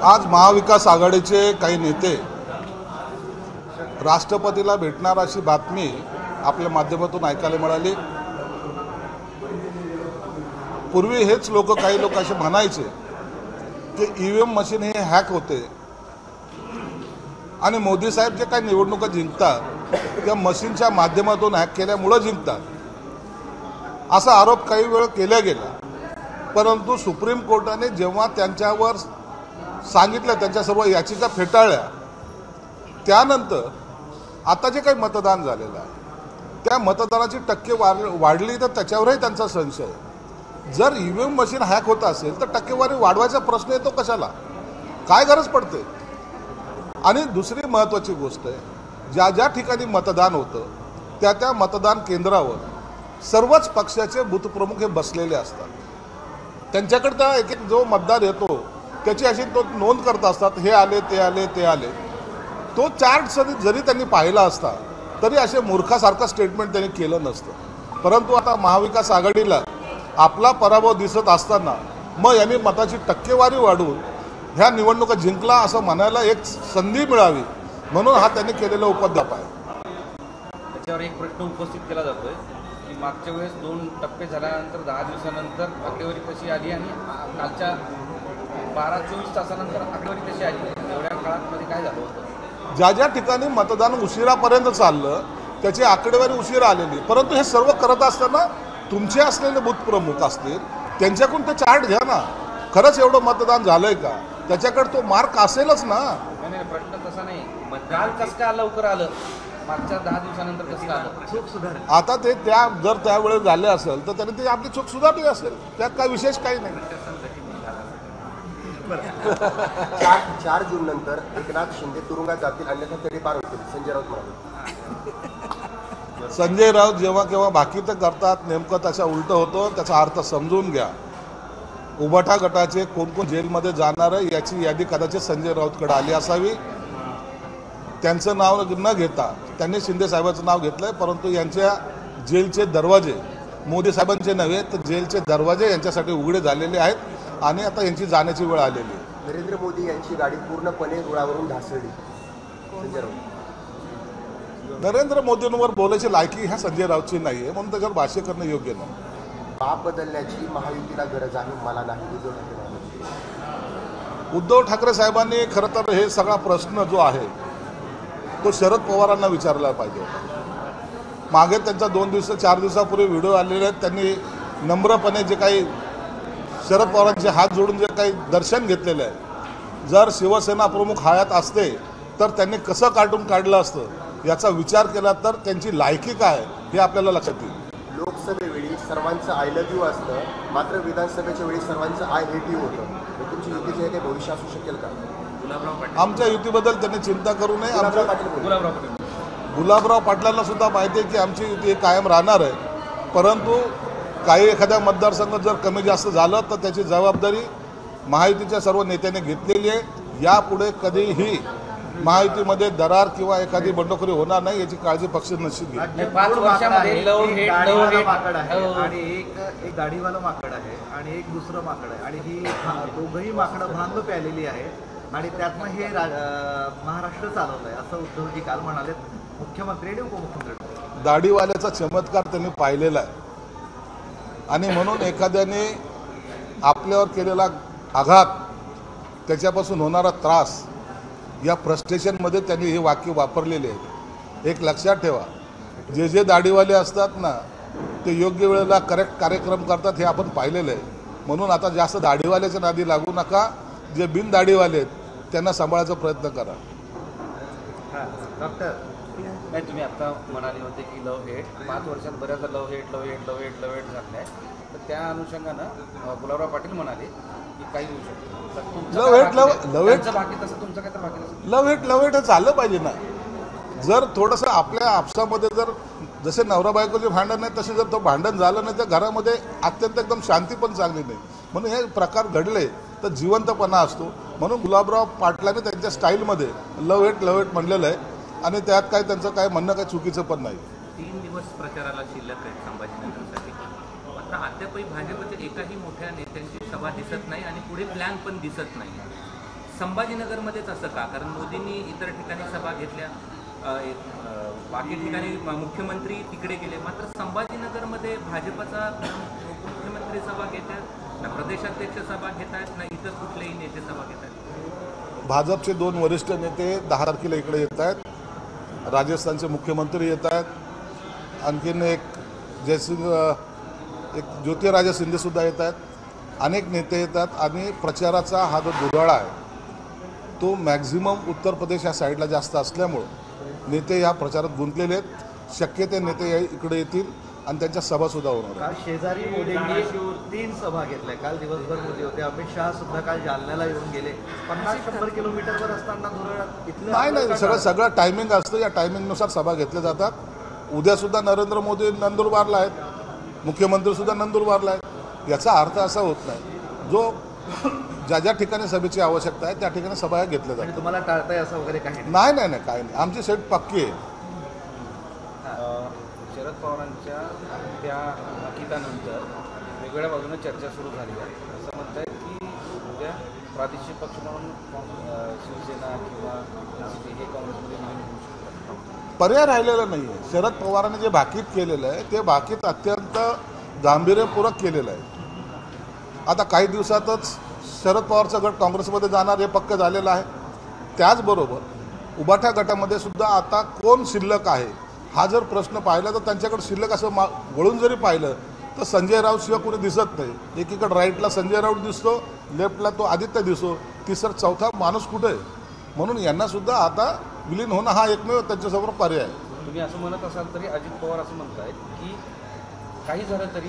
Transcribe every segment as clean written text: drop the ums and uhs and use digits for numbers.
आज महाविकास आघाडीचे काही नेते राष्ट्रपतीला भेटणार अशी बातमी आपल्या माध्यमातून ऐकायला मिळाली। पूर्वी हेच काही लोक असे म्हणायचे की ईव्हीएम मशीन हे हॅक होते आणि मोदी साहेब जे काही निवडणुका जिंकतात त्या मशीनच्या माध्यमातून हॅक केल्यामुळे जिंकतात असा आरोप काही वेळ केला गेला। परंतु सुप्रीम कोर्टाने जेव्हा त्यांच्यावर सांगितलं, त्यांच्या सर्व याचिका फेटाळल्या, त्यानंतर आता जे काही मतदान झालेलं आहे त्या मतदानाची टक्के वाढली तर त्याच्यावरही त्यांचा संशय आहे। जर ईव्हीएम मशीन हॅक होत असेल तर टक्केवारी वाढवायचा प्रश्न येतो कशाला, काय गरज पडते। आणि दुसरी महत्त्वाची गोष्ट आहे, ज्या ज्या ठिकाणी मतदान होतं त्या त्या मतदान केंद्रावर सर्वच पक्षाचे बूथप्रमुख हे बसलेले असतात। त्यांच्याकडे एक एक जो मतदार येतो त्याची अशी तो नोंद करत असतात, हे आले ते आले ते आले। तो चार्ट जरी त्यांनी पाहिला असता तरी असे मूर्खासारखं स्टेटमेंट त्यांनी केलं नसतं। परंतु आता महाविकास आघाडीला आपला पराभव दिसत असताना मग यांनी मताची टक्केवारी वाढवून ह्या निवडणुका जिंकला असं म्हणायला एक संधी मिळावी म्हणून हा त्यांनी केलेला उपद्व्याप आहे। त्याच्यावर एक प्रश्न उपस्थित केला जातोय की मागच्या वेळेस 2 टप्पे झाल्यानंतर 10 दिवसानंतर आकडेवारी कशी आली आणि कालच्या 12-24 तासानंतर आकडेवारी कशी आली, एवढ्या काळामध्ये काय झालं होतं? ज्या ज्या ठिकाणी मतदान उशिरापर्यंत चाललं त्याची आकडेवारी उशिरा आलेली। परंतु हे सर्व करत असताना तुमचे असलेले बूथ प्रमुख असतील त्यांच्याकडून ते चार्ट घ्या ना, खरंच एवढं मतदान झालंय का, त्याच्याकडे तो मार्क असेलच ना। नाही, प्रश्न तसा नाही, मतदान कसं काय लवकर आलं, मागच्या 10 दिवसानंतर कसं आलं, चूक सुधारली। आता ते जर त्यावेळेस झाले असेल तर त्याने ते आपली चूक सुधारली असेल, त्यात काय विशेष काही नाही। 4 जून नंतर एकनाथ शिंदे तुरुंगात जातील अन्यथा तरी पार होतील, संजय राऊत म्हणाले। संजय राऊत जेव्हा केव्हा भाकीत करतात, नेमकं त्याचा उलट होतो, त्याचा अर्थ समजून घ्या। उबाटा गटाचे कोण कोण जेलमध्ये जाणार आहे याची यादी कदाचित संजय राऊतकडे आली असावी। त्यांचं नाव न घेता त्यांनी शिंदे साहेबांचं नाव घेतलंय, परंतु यांच्या जेलचे दरवाजे मोदी साहेबांचे नव्हे तर जेलचे दरवाजे यांच्यासाठी उघडे झालेले आहेत आणि आता यांची जाण्याची वेळ आलेली आहे। नरेंद्र मोदी यांची गाडी पूर्णपणे रुळावरून ढासळली, संजय राऊत। नरेंद्र मोदींवर बोलायची लायकी ह्या संजय राऊतची नाही आहे, म्हणून त्याच्यावर भाष्य करणं योग्य नाही। बाप बदलण्याची महायुतीला गरज आहे, मला नाही, उद्धव ठाकरे साहेबांनी खरं तर हे सगळा प्रश्न जो आहे तो शरद पवारांना विचारला पाहिजे होता। मागे त्यांचा 4 दिवसापूर्वी व्हिडिओ आलेले आहेत, त्यांनी नम्रपणे जे काही शरद पवारांचे हात जोडून जे काही दर्शन घेतलेलं आहे, जर शिवसेना प्रमुख हयात असते तर त्यांनी कसं कार्टून काढलं असतं याचा विचार केला तर त्यांची लायकी काय हे आपल्याला लक्षात येईल। लोकसभेवेळी सर्वांचं आय लव्ह यू असतं, मात्र विधानसभेच्या वेळी सर्वांचं आय हेट यू होतं। तुमची युतीचे काही भविष्य असू शकेल का? आमच्या युतीबद्दल त्यांनी चिंता करू नये। गुलाबराव पाटलांना सुद्धा माहिती आहे की आमची युती कायम राहणार आहे, परंतु काही एखाद्या मतदारसंघात जर कमी जास्त झालं तर त्याची जबाबदारी महायुतीच्या सर्व नेत्यांनी घेतलेली आहे। यापुढे कधीही महायुतीमध्ये दरार किंवा एखादी बंडखोरी होणार नाही याची काळजी पक्ष निश्चित घेईल। 5 वर्षामध्ये लव हेट माकड आहे आणि एक दाढीवाला माकड आहे आणि एक दुसरं माकड आहे आणि ही दोघंही माकडं भांग प्यालेली आहे आणि त्यातनं हे महाराष्ट्र चालवत आहे असं उद्धवजी काल म्हणाले, मुख्यमंत्री आणि उपमुख्यमंत्री। दाढीवाल्याचा चमत्कार त्यांनी पाहिलेला आहे आणि म्हणून एखाद्याने आपल्यावर केलेला आघात, त्याच्यापासून होणारा त्रास, या फ्रस्ट्रेशनमध्ये त्यांनी हे वाक्य वापरलेले आहे। एक लक्षात ठेवा, जे दाढीवाले असतात ना ते योग्य वेळेला करेक्ट कार्यक्रम करतात हे आपण पाहिलेलं आहे। म्हणून आता जास्त दाढीवाल्याच्या नादी लागू नका, जे बिन दाढीवाले आहेत त्यांना सांभाळायचा प्रयत्न करा। डॉक्टर नाही, तुम्ही आता म्हणाले होते की लव हेट 5 वर्षात बऱ्याचदा लव हेट झालं आहे, तर त्या अनुषंगानं गुलाबराव पाटील म्हणाले की काही होऊ शकतं। लव हेट झालं पाहिजे ना। जर थोडंसं आपल्या आपसामध्ये जर जसे नवरा बायकोचे भांडण नाही तसे जर तो भांडण झालं नाही तर घरामध्ये अत्यंत एकदम शांती पण चांगली नाही। म्हणून हे प्रकार घडले तर जिवंतपणा असतो। म्हणून गुलाबराव पाटलाने त्यांच्या स्टाईलमध्ये लव हेट म्हणलेलं आहे आणि त्यात काय त्यांचं काय म्हणणं काय चुकीचं पण नाही। 3 दिवस प्रचाराला शिल्लक आहेत संभाजीनगरसाठी, मात्र अद्यापही भाजपच्या एकाही मोठ्या नेत्यांची सभा दिसत नाही आणि पुढे प्लॅन पण दिसत नाही। संभाजीनगरमध्येच असं का? कारण मोदींनी इतर ठिकाणी सभा घेतल्या, बाकी ठिकाणी मुख्यमंत्री तिकडे गेले, मात्र संभाजीनगरमध्ये भाजपचा उपमुख्यमंत्री सभा घेतात, ना प्रदेशाध्यक्ष सभा घेत आहेत, ना इतर कुठलेही नेते सभा घेत आहेत. भाजपचे 2 वरिष्ठ नेते 10 तारखेला इकडे येत आहेत, राजस्थानचे मुख्यमंत्री येत आहेत, आणखीन एक ज्योतिराजे शिंदेसुद्धा येत आहेत, अनेक नेते येतात आणि प्रचाराचा हा जो दुराळा आहे तो मॅक्झिमम उत्तर प्रदेश या साईडला जास्त असल्यामुळं नेते या प्रचारात गुंतलेले आहेत. शक्य ते नेते इकडे येतील आणि त्यांच्या सभासुद्धा होणार. काल शेजारी मोदींनी 3 सभा घेतल्या. काल दिवसभर मोदी होते. अमित शहा सुद्धा काल जालन्याला येऊन गेले. 50-100 किलोमीटरवर असताना धुळ्यात इथलं नाही सगळं टायमिंग असतं. या टायमिंगनुसार सभा घेतल्या जातात. उद्यासुद्धा नरेंद्र मोदी नंदुरबारला आहेत, मुख्यमंत्रीसुद्धा नंदुरबारला आहेत. याचा अर्थ असा होत नाही जो ज्या ज्या ठिकाणी सभेची आवश्यकता आहे त्या ठिकाणी सभा घेतल्या जातात. तुम्हाला टाळताय असं वगैरे काही नाही काही नाही. आमची सेट पक्की आहे. शरद पवारांच्या त्या नक्कीतानंतर वेगवेगळ्या बाजूने चर्चा सुरू झाली आहे. असं म्हणत आहेत की उद्या प्रादेशिक पक्ष म्हणून शिवसेना किंवा एनसीपी हे काँग्रेसमध्ये विलीन होऊ शकतात. पर्याय राहिलेला नाही आहे. शरद पवारांनी जे भाकीत केलेलं आहे ते भाकीत अत्यंत गांभीर्यपूर्वक केलेलं आहे. आता काही दिवसातच शरद पवारचा गट काँग्रेसमध्ये जाणार हे पक्क झालेलं आहे. त्याचबरोबर उभाठ्या गटामध्ये सुद्धा आता कोण शिल्लक आहे हा जर प्रश्न पाहिला तर त्यांच्याकडे शिल्लक असं वळून जरी पाहिलं तर संजय राऊत शिवाय कोणी दिसत नाही. एकीकडे राईटला संजय राऊत दिसतो, लेफ्टला तो आदित्य दिसतो, तिसरा चौथा माणूस कुठे आहे. म्हणून यांना सुद्धा आता विलीन होणं हा एकमेव त्यांच्यासमोर पर्याय आहे. तुम्ही असं म्हणत असाल तरी अजित पवार असं म्हणतायत की काही झालं तरी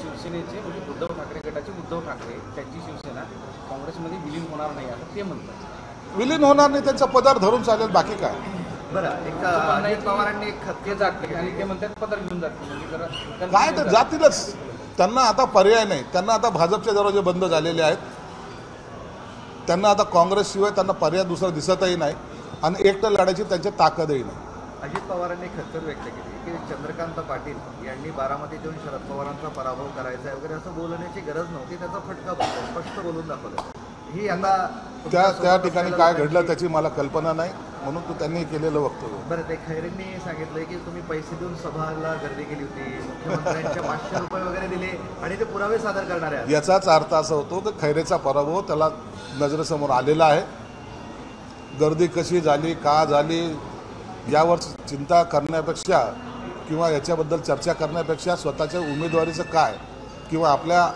शिवसेनेचे म्हणजे उद्धव ठाकरे गटाचे उद्धव ठाकरे त्यांची शिवसेना काँग्रेसमध्ये विलीन होणार नाही असं ते म्हणतात. विलीन होणार नाही, त्यांचा पदार धरून चालेल, बाकी काय. बरं, एक अजित पवारांनी एक ते जाते आणि ते म्हणतात पदर घेऊन जाते म्हणजे जरा काय तर जातीलच. त्यांना आता पर्याय नाही. त्यांना आता भाजपचे दरवाजे बंद झालेले आहेत. त्यांना आता काँग्रेसशिवाय त्यांना पर्याय दुसरा दिसतही नाही आणि एकटं लढायची त्यांची ताकदही नाही. अजित पवारांनी खंत व्यक्त केली की चंद्रकांत पाटील यांनी बारामतीत येऊन शरद पवारांचा पराभव करायचा आहे वगैरे असं बोलण्याची गरज नव्हती. त्याचा फटका बसला, स्पष्ट बोलून दाखवलं. ही आता त्या ठिकाणी काय घडलं त्याची मला कल्पना नाही, म्हणून तो त्यांनी केलेलं वक्तव्य. बरं, ते खैरेंनी सांगितलंय की तुम्ही पैसे देऊन सभाला गर्दी केली होती, मुख्यमंत्र्यांच्या 500 रुपये वगैरे दिले आणि ते पुरावे सादर करणार आहे. याचाच अर्थ असा होतो की खैरेचा पराभव त्याला नजरेसमोर आलेला आहे. गर्दी कशी झाली, का झाली यावर चिंता करण्यापेक्षा किंवा याच्याबद्दल चर्चा करण्यापेक्षा स्वतःच्या उमेदवारीचं काय किंवा आपल्या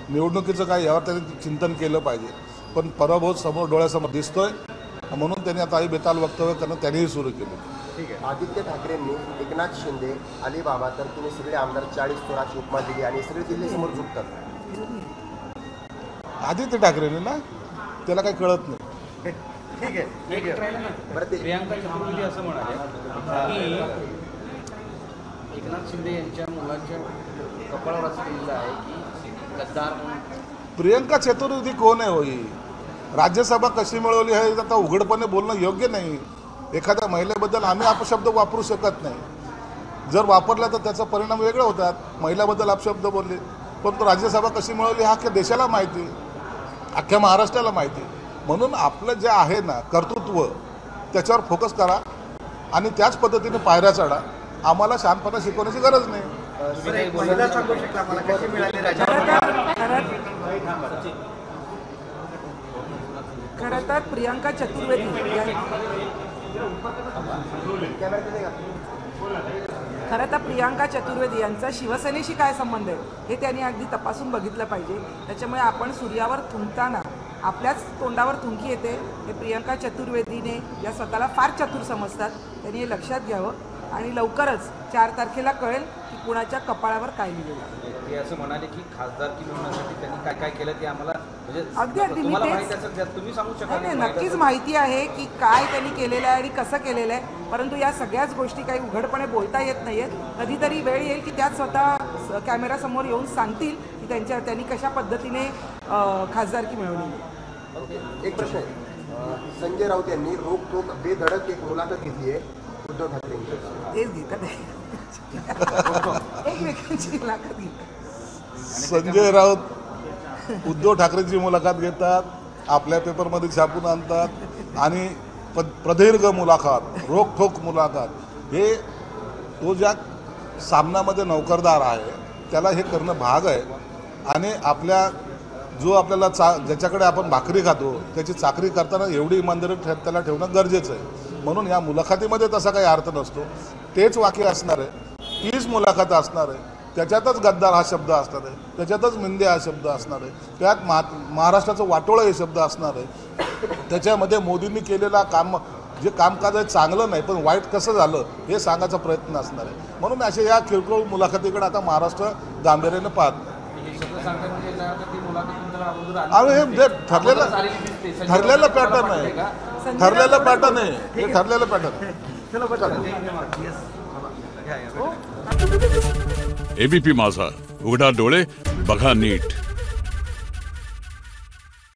निवडणुकीचं काय यावर त्यांनी चिंतन केलं पाहिजे. पण पराभव समोर डोळ्यासमोर दिसतोय म्हणून त्यांनी आता आई बेताल वक्तव्य करणं त्यांनीही सुरू केलं. ठीक आहे. आदित्य ठाकरेंनी एकनाथ शिंदे, अलिबाबा तर तुम्ही सगळे आमदार 40 तोराची उपमा दिली आणि सगळे दिल्लीसमोर झुकतात. आदित्य ठाकरेंनी ना त्याला काही कळत नाही. ठीक आहे. बरं, ते प्रियांका चतुर्वेदी असं म्हणाले की एकनाथ शिंदे यांच्या मुलांच्या कपाळावर असं लिहिलं आहे की गद्दार म्हणून. प्रियंका चतुर्वेदी कोण आहे होई? राज्यसभा कशी मिळवली हे आता उघडपणे बोलणं योग्य नाही. एखाद्या महिलेबद्दल आम्ही अपशब्द वापरू शकत नाही. जर वापरला तर त्याचा परिणाम वेगळे होतात. महिलाबद्दल अपशब्द बोलले, पण तो राज्यसभा कशी मिळवली हा अख्ख्या देशाला माहिती, अख्ख्या महाराष्ट्राला माहिती. म्हणून आपलं जे आहे ना कर्तृत्व त्याच्यावर फोकस करा आणि त्याच पद्धतीने पायऱ्या चढा. आम्हाला शहाणपणा शिकवण्याची गरज नाही. महिला सांगू शकता मला कशी मिळाली खरं तर प्रियांका चतुर्वेदी यांचा शिवसेनेशी काय संबंध आहे हे त्यांनी अगदी तपासून बघितलं पाहिजे. त्याच्यामुळे आपण सूर्यावर थुंकताना आपल्याच तोंडावर थुंकी येते हे प्रियांका चतुर्वेदीने या स्वतःला फार चतुर समजतात. त्यांनी हे लक्षात घ्यावं आणि लवकरच 4 तारखेला कळेल की कुणाच्या कपाळावर काय लिहिलेलं आहे. ते असं म्हणाले की खासदारकी मिळवण्यासाठी त्यांनी काय काय केलं ते आम्हाला म्हणजे अगदी तुम्हाला माहिती असेल तुम्ही सांगू शकाल. नाही, नक्कीच माहिती आहे की काय त्यांनी केलेलं आहे आणि कसं केलेलं आहे. परंतु या सगळ्याच गोष्टी काही उघडपणे बोलता येत नाही आहेत. कधीतरी वेळ येईल की त्यात स्वतः कॅमेरासमोर येऊन सांगतील की त्यांनी कशा पद्धतीने खासदारकी मिळवली. एक प्रश्न आहे. संजय राऊत यांनी रोखोक बेधडक एक मुलाखत घेतली आहे उद्धव ठाकरेंची. तेच घेतात एकमेकांची मुलाखत घेतात. संजय राऊत उद्धव ठाकरेंची मुलाखत घेतात, आपल्या पेपरमध्ये छापून आणतात आणि प्रदीर्घ मुलाखत, रोखठोक मुलाखत, हे तो ज्या सामनामध्ये नौकरदार आहे त्याला हे करणं भाग आहे. आणि आपल्या जो आपल्याला ज्याच्याकडे आपण भाकरी खातो त्याची चाकरी करताना एवढी इमानदारी त्याला ठेवणं गरजेचं आहे. म्हणून या मुलाखतीमध्ये तसा काही अर्थ नसतो. तेच वाक्य असणार आहे, तीच मुलाखत असणार आहे, त्याच्यातच गद्दार हा शब्द असणार आहे, त्याच्यातच मिंदे हा शब्द असणार आहे, त्यात महाराष्ट्राचं वाटोळं हे शब्द असणार आहे, त्याच्यामध्ये मोदींनी केलेला जे कामकाज आहे चांगलं नाही पण वाईट कसं झालं हे सांगायचा प्रयत्न असणार आहे. म्हणून अशा या किरकोळ मुलाखतीकडे आता महाराष्ट्र गांभीर्याने पाहत नाही. अरे हे ठरलेलं पॅटर्न आहे, ठरलेलं पॅटर्न आहे, हे ठरलेलं पॅटर्न आहे. एबीपी माझा, उघडा डोळे बघा नीट.